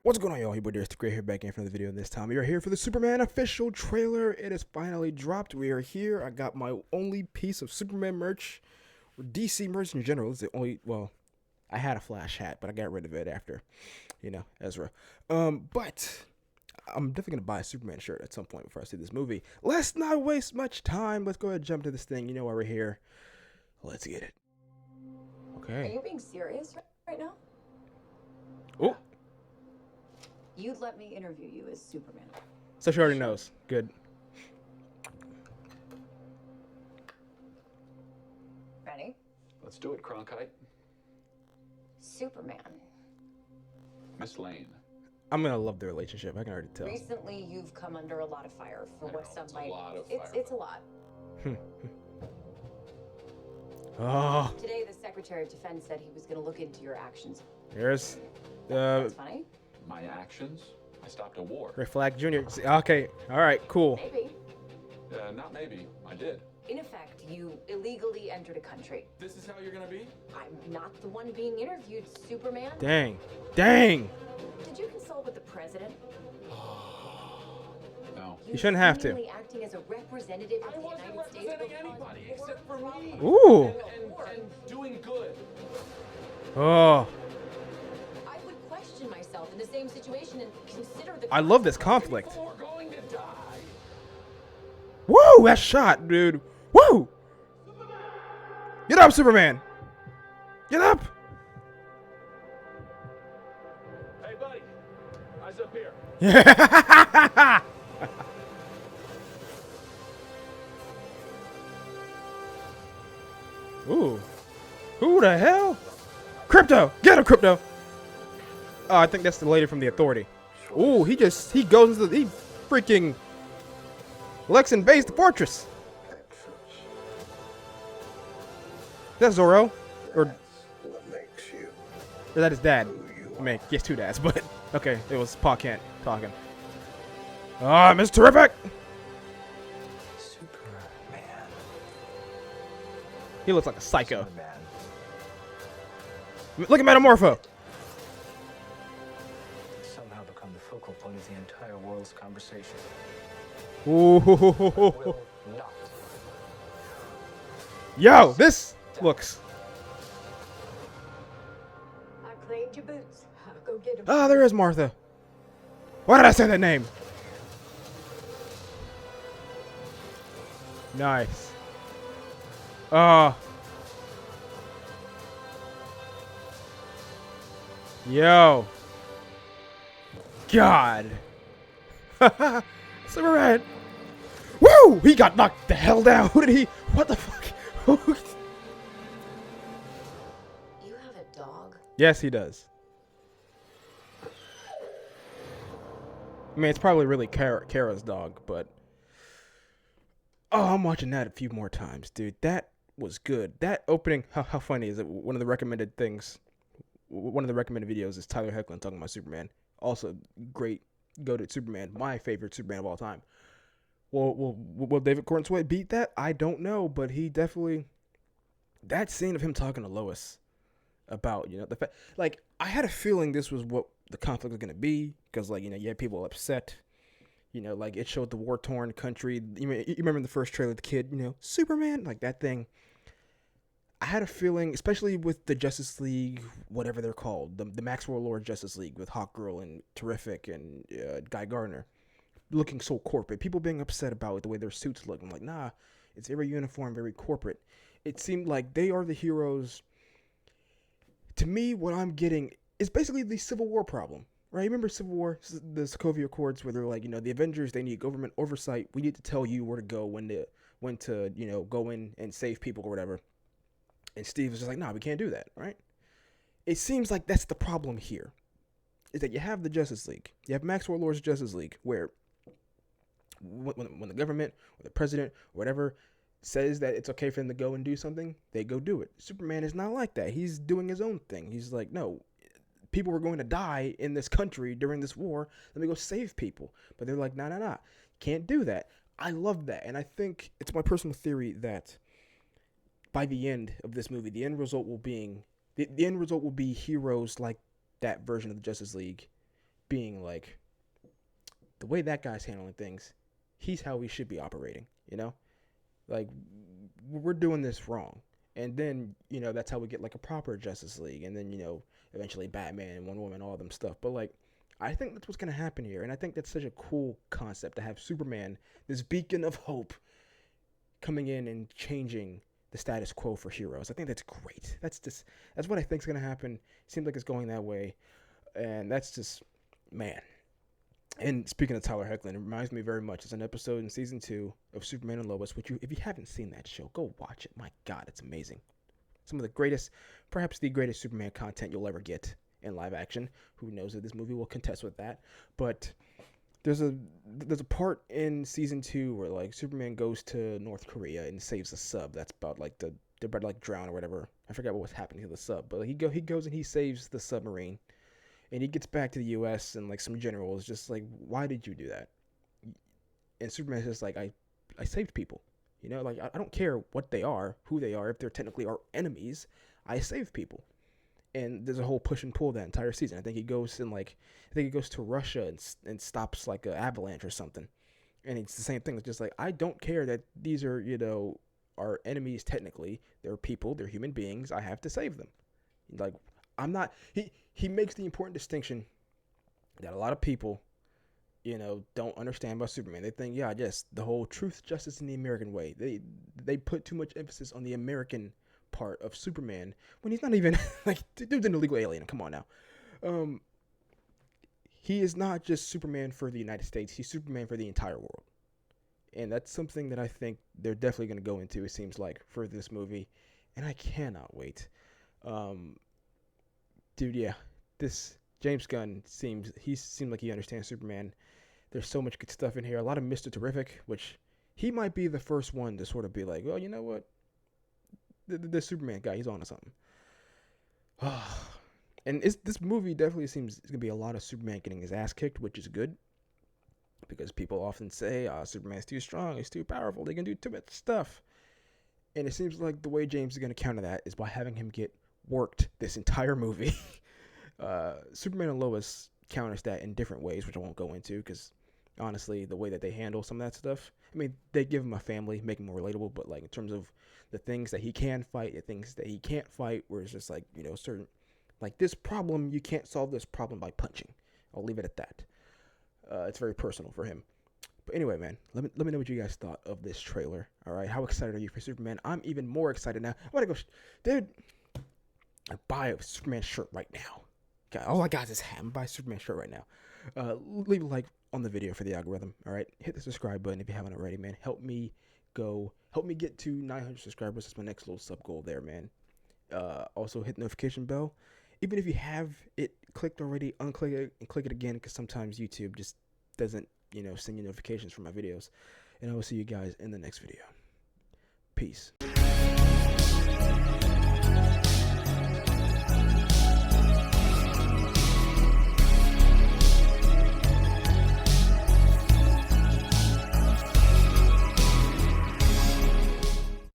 What's going on, y'all? Your boy Darius the Great here, back in for the video. This time we are here for the Superman official trailer. It is finally dropped. We are here. I got my only piece of Superman merch, or DC merch in general. It's the only, well, I had a Flash hat, but I got rid of it after, Ezra. But I'm definitely going to buy a Superman shirt at some point before I see this movie. Let's not waste much time. Let's go ahead and jump to this thing. You know why we're here. Let's get it. Okay. Are you being serious right now? Oh. You'd let me interview you as Superman. So she already knows. Good. Ready? Let's do it, Cronkite. Superman. Miss Lane. I'm going to love the relationship. I can already tell. Recently, you've come under a lot of fire for what some might... It's It's a lot. Oh. Today, the Secretary of Defense said he was going to look into your actions. Here's That's funny. My actions? I stopped a war. Red Flag Jr. Okay, all right, cool. Maybe. Not maybe. I did. In effect, you illegally entered a country. This is how you're gonna be? I'm not the one being interviewed, Superman. Dang. Did you consult with the president? No. You shouldn't have to. Seemingly acting as a representative of the United States. Anybody except for me. Ooh. And doing good. Oh. I would question myself in the same situation and consider the... I love this conflict. People are going to die. Woo, that shot, dude. Woo. Get up, Superman. Get up. Hey, buddy. Eyes up here. Yeah. Ooh. Who the hell? Crypto! Get him, Crypto! Oh, I think that's the lady from the Authority. Ooh, he goes into he freaking Lex invades the fortress. That's Zorro. Or What makes you is that his dad? who you I mean, he has two dads, but okay, it was Pa Kent talking. Ah, Mr. Terrific! Superman. He looks like a psycho. Superman. Look at Metamorpho. Somehow become the focal point of the entire world's conversation. Ooh. Will not. Yo, this looks. I cleaned your boots. I'll go get them. Ah, there is Martha. Why did I say that name? Nice. Yo. God. Superman. Woo! He got knocked the hell down. Who did he? What the fuck? You have a dog? Yes, he does. I mean, it's probably really Kara's dog, but... Oh, I'm watching that a few more times, dude. That was good. That opening... How funny is it? One of the recommended videos is Tyler Hoechlin talking about Superman. Also, great go-to Superman. My favorite Superman of all time. Will David Cornsway beat that? I don't know, but he definitely... That scene of him talking to Lois about, the fact... Like, I had a feeling this was what the conflict was going to be, because, like, you had people upset. Like, it showed the war-torn country. You remember in the first trailer, the kid, Superman, like that thing. I had a feeling, especially with the Justice League, whatever they're called, the Maxwell Lord Justice League with Hawkgirl and Terrific and Guy Gardner, looking so corporate. People being upset about the way their suits look. I'm like, nah, it's very uniform, very corporate. It seemed like they are the heroes. To me, what I'm getting is basically the Civil War problem. Right, remember Civil War, the Sokovia Accords, where they're like, the Avengers, they need government oversight. We need to tell you where to go, when to go in and save people or whatever. And Steve was just like, nah, we can't do that, right? It seems like that's the problem here. is that you have the Justice League. You have Max Warlord's Justice League, where when the government or the president or whatever says that it's okay for them to go and do something, they go do it. Superman is not like that. He's doing his own thing. He's like, no, people were going to die in this country during this war. Let me go save people. But they're like, nah. Can't do that. I love that. And I think it's my personal theory that by the end of this movie, the end result will be heroes like that version of the Justice League being like, the way that guy's handling things, he's how we should be operating, you know? Like, we're doing this wrong. And then, you know, that's how we get like a proper Justice League. And then, you know, eventually Batman, Wonder Woman, all them stuff. But like, I think that's what's going to happen here. And I think that's such a cool concept to have Superman, this beacon of hope, coming in and changing the status quo for heroes. I think that's great. That's what I think is going to happen. It seems like it's going that way. And that's just, man. And speaking of Tyler Hoechlin, it reminds me very much. It's an episode in season 2 of Superman and Lois, which if you haven't seen that show, go watch it. My God, it's amazing. Some of the greatest, perhaps the greatest Superman content you'll ever get in live action. Who knows if this movie will contest with that? But there's a part in season 2 where like Superman goes to North Korea and saves a sub. That's about like they're about to like drown or whatever. I forgot what was happening to the sub, but he goes and he saves the submarine. And he gets back to the U.S. and like some general is just like, why did you do that? And Superman's just like, I saved people. You know, like I don't care what they are, who they are, if they're technically our enemies. I save people. And there's a whole push and pull that entire season. I think he goes to Russia and stops like an avalanche or something. And it's the same thing. It's just like, I don't care that these are, you know, our enemies technically. They're people. They're human beings. I have to save them. Like, I'm not. He makes the important distinction that a lot of people, you know, don't understand about Superman. They think, yeah, yes, the whole truth, justice, and the American way. They put too much emphasis on the American part of Superman when he's not even like, dude's an illegal alien. Come on now. He is not just Superman for the United States. He's Superman for the entire world. And that's something that I think they're definitely going to go into, it seems like, for this movie. And I cannot wait. Dude, yeah, this James Gunn seemed like he understands Superman. There's so much good stuff in here. A lot of Mr. Terrific, which he might be the first one to sort of be like, well, you know what? The Superman guy, he's on to something. And this movie definitely seems it's going to be a lot of Superman getting his ass kicked, which is good. Because people often say, Superman's too strong, he's too powerful, they can do too much stuff. And it seems like the way James is going to counter that is by having him get worked this entire movie. Superman and Lois counters that in different ways, which I won't go into because honestly, the way that they handle some of that stuff, I mean, they give him a family, make him more relatable, but like in terms of the things that he can fight, the things that he can't fight, where it's just like, you know, certain, like this problem, you can't solve this problem by punching. I'll leave it at that. It's very personal for him. But anyway, man, let me know what you guys thought of this trailer. All right, how excited are you for Superman? I'm even more excited now. I want to go, dude. I buy a Superman shirt right now. Okay, all I got is this hat. I'm buy a Superman shirt right now. Leave a like on the video for the algorithm. All right, hit the subscribe button if you haven't already, man. Help me get to 900 subscribers. That's my next little sub goal there, man. Also hit the notification bell. Even if you have it clicked already, unclick it and click it again, because sometimes YouTube just doesn't, you know, send you notifications for my videos. And I will see you guys in the next video. Peace.